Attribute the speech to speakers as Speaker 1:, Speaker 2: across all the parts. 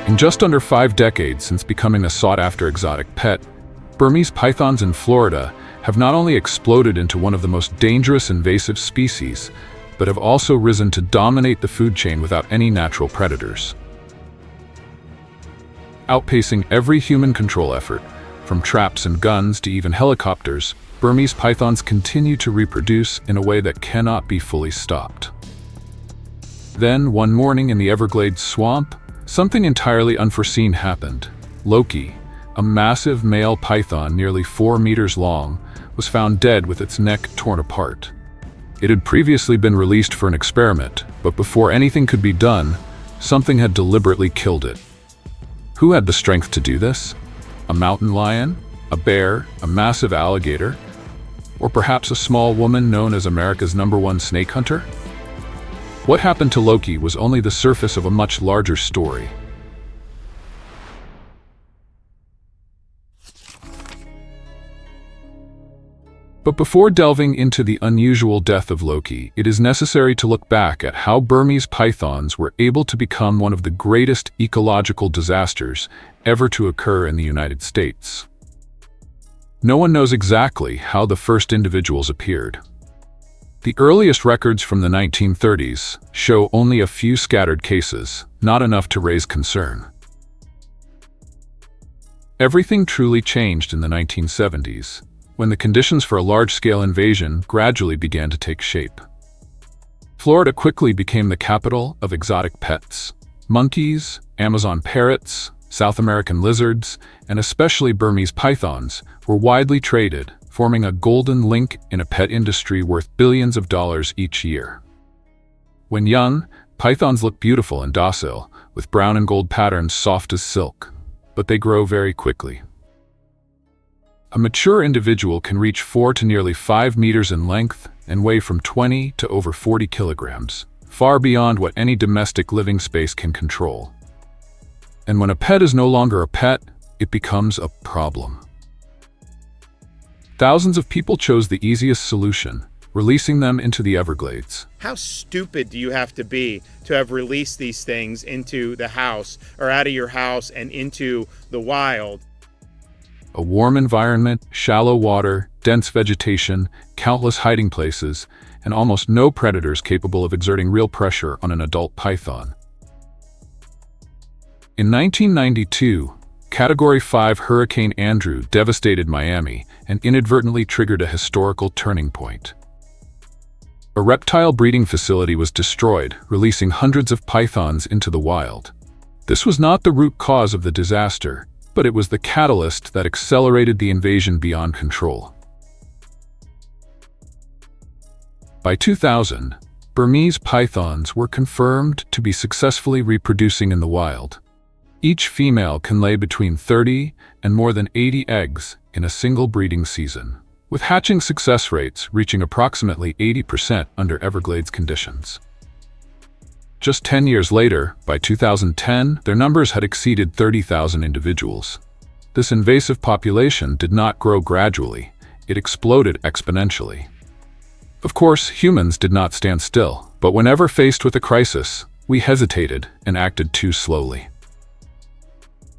Speaker 1: In just under 5 decades since becoming a sought-after exotic pet, Burmese pythons in Florida have not only exploded into one of the most dangerous invasive species, but have also risen to dominate the food chain without any natural predators. Outpacing every human control effort, from traps and guns to even helicopters, Burmese pythons continue to reproduce in a way that cannot be fully stopped. Then, one morning in the Everglades swamp, something entirely unforeseen happened. Loki, a massive male python nearly 4 meters long, was found dead with its neck torn apart. It had previously been released for an experiment, but before anything could be done, something had deliberately killed it. Who had the strength to do this? A mountain lion? A bear? A massive alligator? Or perhaps a small woman known as America's #1 snake hunter? What happened to Loki was only the surface of a much larger story. But before delving into the unusual death of Loki, it is necessary to look back at how Burmese pythons were able to become one of the greatest ecological disasters ever to occur in the United States. No one knows exactly how the first individuals appeared. The earliest records from the 1930s show only a few scattered cases, not enough to raise concern. Everything truly changed in the 1970s, when the conditions for a large-scale invasion gradually began to take shape. Florida quickly became the capital of exotic pets. Monkeys, Amazon parrots, South American lizards, and especially Burmese pythons were widely traded, forming a golden link in a pet industry worth billions of dollars each year. When young, pythons look beautiful and docile, with brown and gold patterns soft as silk, but they grow very quickly. A mature individual can reach 4 to nearly 5 meters in length and weigh from 20 to over 40 kilograms, far beyond what any domestic living space can control. And when a pet is no longer a pet, it becomes a problem. Thousands of people chose the easiest solution, releasing them into the Everglades.
Speaker 2: How stupid do you have to be to have released these things into the house or out of your house and into the wild?
Speaker 1: A warm environment, shallow water, dense vegetation, countless hiding places, and almost no predators capable of exerting real pressure on an adult python. In 1992, Category 5 Hurricane Andrew devastated Miami and inadvertently triggered a historical turning point. A reptile breeding facility was destroyed, releasing hundreds of pythons into the wild. This was not the root cause of the disaster, but it was the catalyst that accelerated the invasion beyond control. By 2000, Burmese pythons were confirmed to be successfully reproducing in the wild. Each female can lay between 30 and more than 80 eggs in a single breeding season, with hatching success rates reaching approximately 80% under Everglades conditions. Just 10 years later, by 2010, their numbers had exceeded 30,000 individuals. This invasive population did not grow gradually, it exploded exponentially. Of course, humans did not stand still, but whenever faced with a crisis, we hesitated and acted too slowly.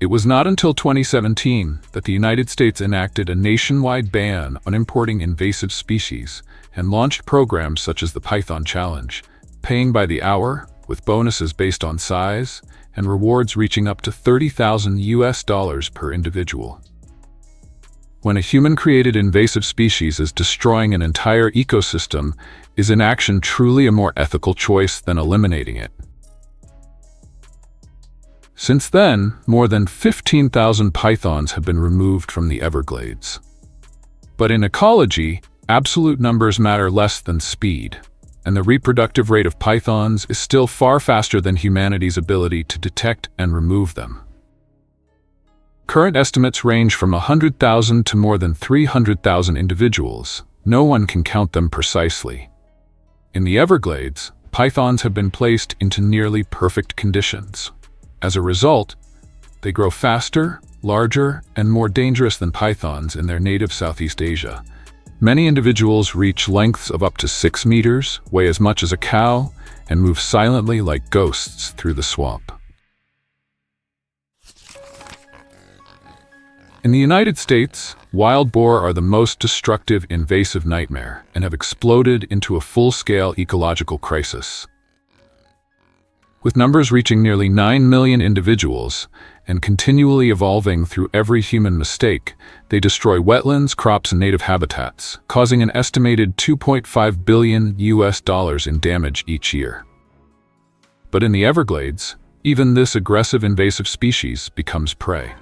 Speaker 1: It was not until 2017 that the United States enacted a nationwide ban on importing invasive species and launched programs such as the Python Challenge, paying by the hour, with bonuses based on size, and rewards reaching up to $30,000 per individual. When a human-created invasive species is destroying an entire ecosystem, is inaction truly a more ethical choice than eliminating it? Since then, more than 15,000 pythons have been removed from the Everglades. But in ecology, absolute numbers matter less than speed, and the reproductive rate of pythons is still far faster than humanity's ability to detect and remove them. Current estimates range from 100,000 to more than 300,000 individuals. No one can count them precisely. In the Everglades, pythons have been placed into nearly perfect conditions. As a result, they grow faster, larger, and more dangerous than pythons in their native Southeast Asia. Many individuals reach lengths of up to 6 meters, weigh as much as a cow, and move silently like ghosts through the swamp. In the United States, wild boar are the most destructive invasive nightmare and have exploded into a full-scale ecological crisis. With numbers reaching nearly 9 million individuals and continually evolving through every human mistake, they destroy wetlands, crops, and native habitats, causing an estimated $2.5 billion in damage each year. But in the Everglades, even this aggressive invasive species becomes prey.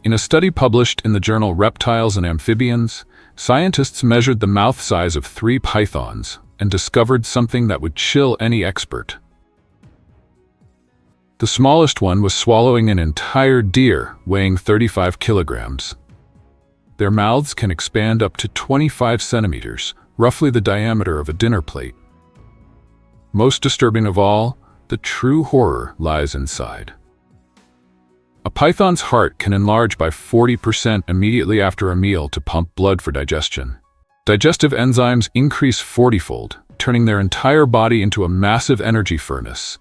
Speaker 1: In a study published in the journal Reptiles and Amphibians, scientists measured the mouth size of 3 pythons and discovered something that would chill any expert. The smallest one was swallowing an entire deer weighing 35 kilograms. Their mouths can expand up to 25 centimeters, roughly the diameter of a dinner plate. Most disturbing of all, the true horror lies inside. A python's heart can enlarge by 40% immediately after a meal to pump blood for digestion. Digestive enzymes increase 40-fold, turning their entire body into a massive energy furnace.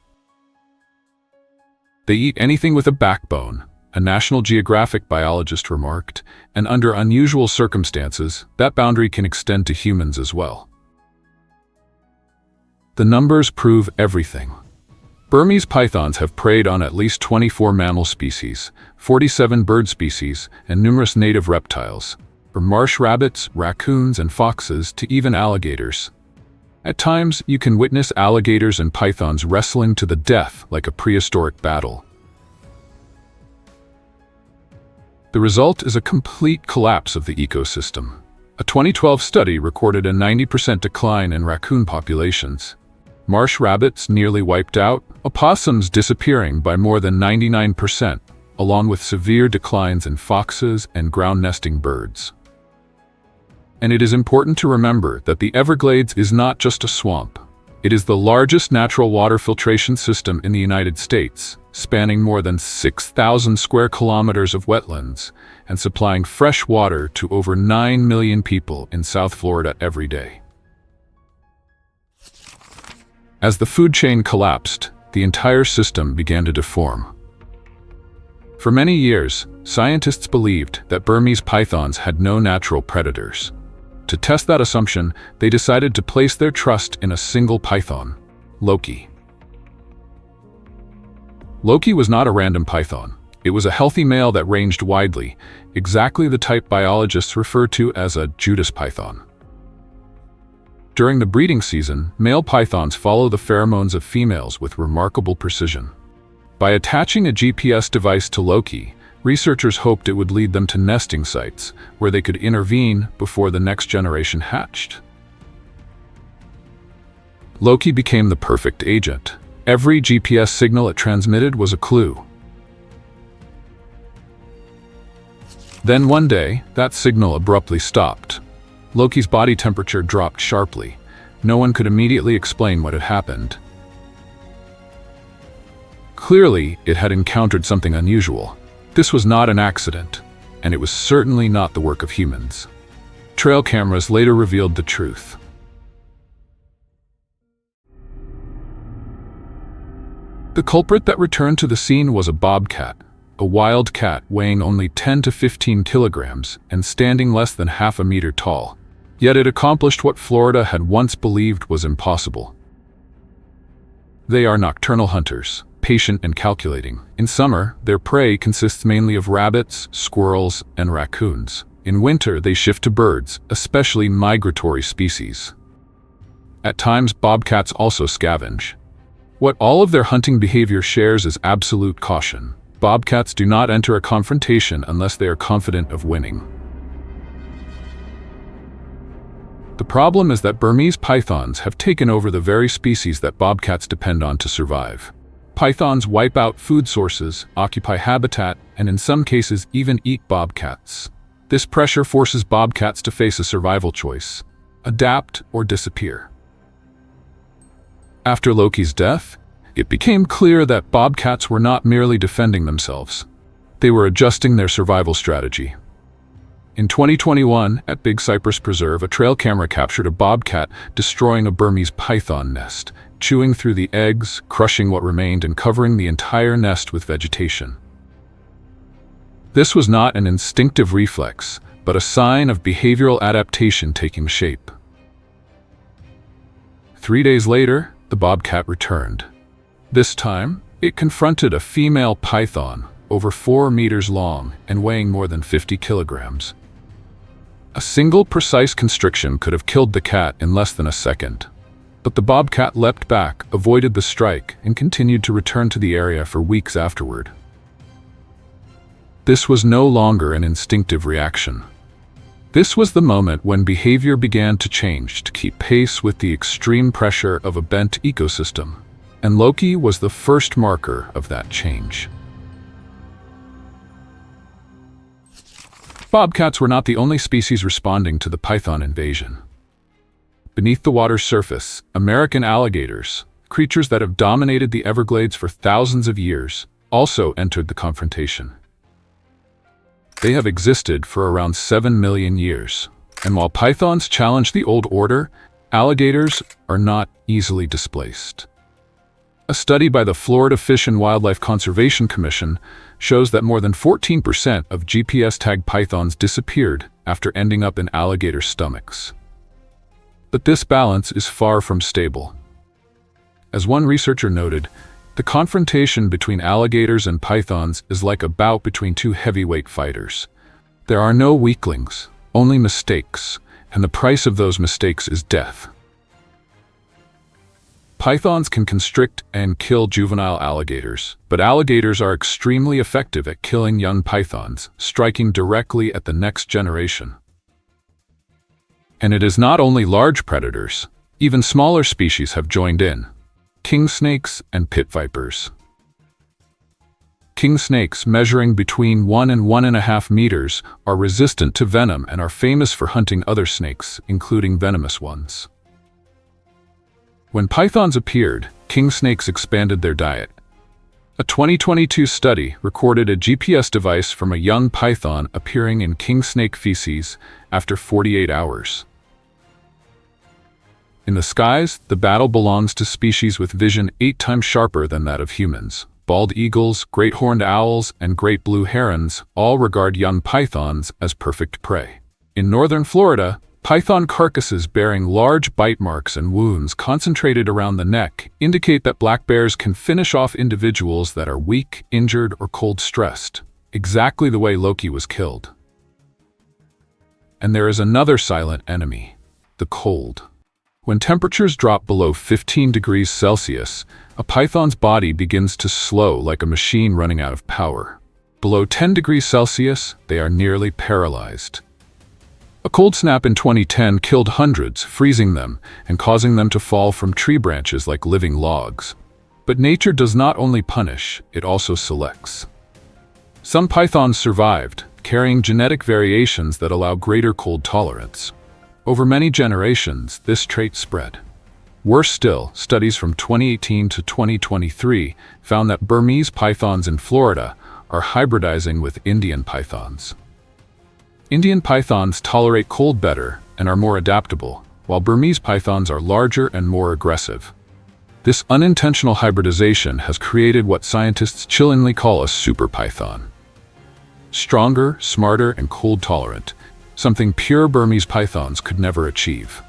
Speaker 1: They eat anything with a backbone, a National Geographic biologist remarked, and under unusual circumstances, that boundary can extend to humans as well. The numbers prove everything. Burmese pythons have preyed on at least 24 mammal species, 47 bird species, and numerous native reptiles, from marsh rabbits, raccoons, and foxes to even alligators. At times, you can witness alligators and pythons wrestling to the death like a prehistoric battle. The result is a complete collapse of the ecosystem. A 2012 study recorded a 90% decline in raccoon populations. Marsh rabbits nearly wiped out, opossums disappearing by more than 99%, along with severe declines in foxes and ground-nesting birds. And it is important to remember that the Everglades is not just a swamp. It is the largest natural water filtration system in the United States, spanning more than 6,000 square kilometers of wetlands and supplying fresh water to over 9 million people in South Florida every day. As the food chain collapsed, the entire system began to deform. For many years, scientists believed that Burmese pythons had no natural predators. To test that assumption, they decided to place their trust in a single python, Loki. Loki was not a random python. It was a healthy male that ranged widely, exactly the type biologists refer to as a Judas python. During the breeding season, male pythons follow the pheromones of females with remarkable precision. By attaching a GPS device to Loki, researchers hoped it would lead them to nesting sites where they could intervene before the next generation hatched. Loki became the perfect agent. Every GPS signal it transmitted was a clue. Then one day, that signal abruptly stopped. Loki's body temperature dropped sharply. No one could immediately explain what had happened. Clearly, it had encountered something unusual. This was not an accident, and it was certainly not the work of humans. Trail cameras later revealed the truth. The culprit that returned to the scene was a bobcat, a wild cat weighing only 10 to 15 kilograms and standing less than half a meter tall. Yet it accomplished what Florida had once believed was impossible. They are nocturnal hunters, patient and calculating. In summer, their prey consists mainly of rabbits, squirrels, and raccoons. In winter, they shift to birds, especially migratory species. At times, bobcats also scavenge. What all of their hunting behavior shares is absolute caution. Bobcats do not enter a confrontation unless they are confident of winning. The problem is that Burmese pythons have taken over the very species that bobcats depend on to survive. Pythons wipe out food sources, occupy habitat, and in some cases even eat bobcats. This pressure forces bobcats to face a survival choice: adapt or disappear. After Loki's death, it became clear that bobcats were not merely defending themselves. They were adjusting their survival strategy. In 2021, at Big Cypress Preserve, a trail camera captured a bobcat destroying a Burmese python nest, chewing through the eggs, crushing what remained, and covering the entire nest with vegetation. This was not an instinctive reflex, but a sign of behavioral adaptation taking shape. 3 days later, the bobcat returned. This time, it confronted a female python, over 4 meters long and weighing more than 50 kilograms. A single precise constriction could have killed the cat in less than a second. But the bobcat leapt back, avoided the strike, and continued to return to the area for weeks afterward. This was no longer an instinctive reaction. This was the moment when behavior began to change to keep pace with the extreme pressure of a bent ecosystem, and Loki was the first marker of that change. Bobcats were not the only species responding to the python invasion. Beneath the water's surface, American alligators, creatures that have dominated the Everglades for thousands of years, also entered the confrontation. They have existed for around 7 million years, and while pythons challenge the old order, alligators are not easily displaced. A study by the Florida Fish and Wildlife Conservation Commission shows that more than 14% of GPS-tagged pythons disappeared after ending up in alligator stomachs. But this balance is far from stable. As one researcher noted, the confrontation between alligators and pythons is like a bout between two heavyweight fighters. There are no weaklings, only mistakes, and the price of those mistakes is death. Pythons can constrict and kill juvenile alligators, but alligators are extremely effective at killing young pythons, striking directly at the next generation. And it is not only large predators, even smaller species have joined in. King snakes and pit vipers. King snakes, measuring between 1 and 1.5 meters, are resistant to venom and are famous for hunting other snakes, including venomous ones. When pythons appeared, king snakes expanded their diet. A 2022 study recorded a GPS device from a young python appearing in king snake feces after 48 hours. In the skies, the battle belongs to species with vision 8 times sharper than that of humans. Bald eagles, great horned owls, and great blue herons all regard young pythons as perfect prey. In northern Florida, python carcasses bearing large bite marks and wounds concentrated around the neck indicate that black bears can finish off individuals that are weak, injured, or cold-stressed, exactly the way Loki was killed. And there is another silent enemy, the cold. When temperatures drop below 15 degrees Celsius, a python's body begins to slow like a machine running out of power. Below 10 degrees Celsius, they are nearly paralyzed. A cold snap in 2010 killed hundreds, freezing them and causing them to fall from tree branches like living logs. But nature does not only punish, it also selects. Some pythons survived, carrying genetic variations that allow greater cold tolerance. Over many generations, this trait spread. Worse still, studies from 2018 to 2023 found that Burmese pythons in Florida are hybridizing with Indian pythons. Indian pythons tolerate cold better and are more adaptable, while Burmese pythons are larger and more aggressive. This unintentional hybridization has created what scientists chillingly call a super python. Stronger, smarter, and cold-tolerant, something pure Burmese pythons could never achieve.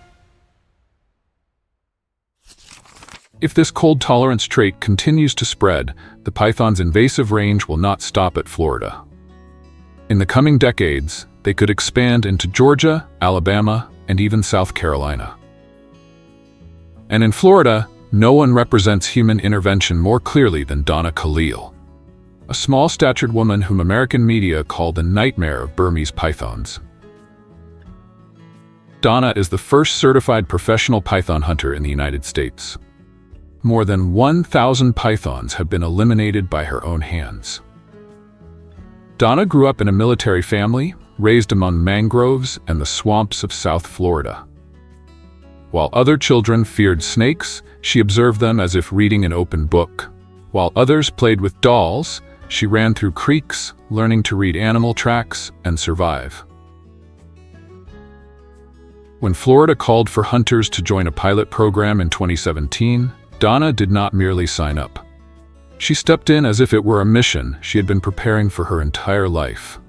Speaker 1: If this cold tolerance trait continues to spread, the python's invasive range will not stop at Florida. In the coming decades, they could expand into Georgia, Alabama, and even South Carolina. And in Florida, no one represents human intervention more clearly than Donna Khalil, a small-statured woman whom American media call the nightmare of Burmese pythons. Donna is the first certified professional python hunter in the United States. More than 1,000 pythons have been eliminated by her own hands. Donna grew up in a military family, raised among mangroves and the swamps of South Florida. While other children feared snakes, she observed them as if reading an open book. While others played with dolls, she ran through creeks, learning to read animal tracks and survive. When Florida called for hunters to join a pilot program in 2017, Donna did not merely sign up. She stepped in as if it were a mission she had been preparing for her entire life.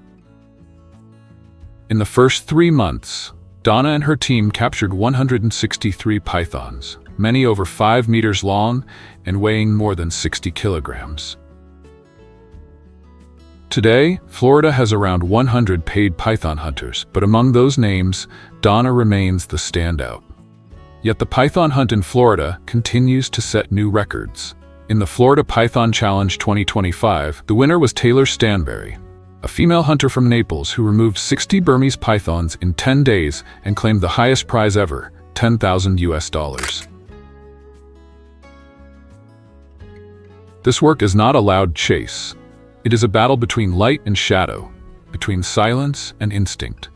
Speaker 1: In the first 3 months, Donna and her team captured 163 pythons, many over 5 meters long and weighing more than 60 kilograms. Today, Florida has around 100 paid python hunters, but among those names, Donna remains the standout. Yet the python hunt in Florida continues to set new records. In the Florida Python Challenge 2025, the winner was Taylor Stanberry, a female hunter from Naples who removed 60 Burmese pythons in 10 days and claimed the highest prize ever, $10,000. This work is not a loud chase. It is a battle between light and shadow, between silence and instinct.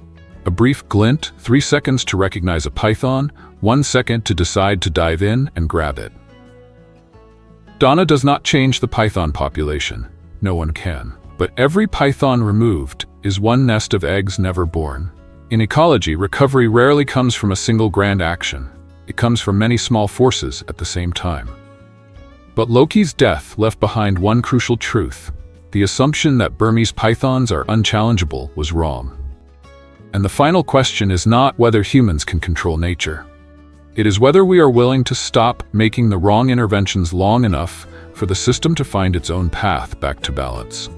Speaker 1: A brief glint, 3 seconds to recognize a python, 1 second to decide to dive in and grab it. Donna does not change the python population. No one can. But every python removed is one nest of eggs never born. In ecology, recovery rarely comes from a single grand action. It comes from many small forces at the same time. But Loki's death left behind one crucial truth. The assumption that Burmese pythons are unchallengeable was wrong. And the final question is not whether humans can control nature. It is whether we are willing to stop making the wrong interventions long enough for the system to find its own path back to balance.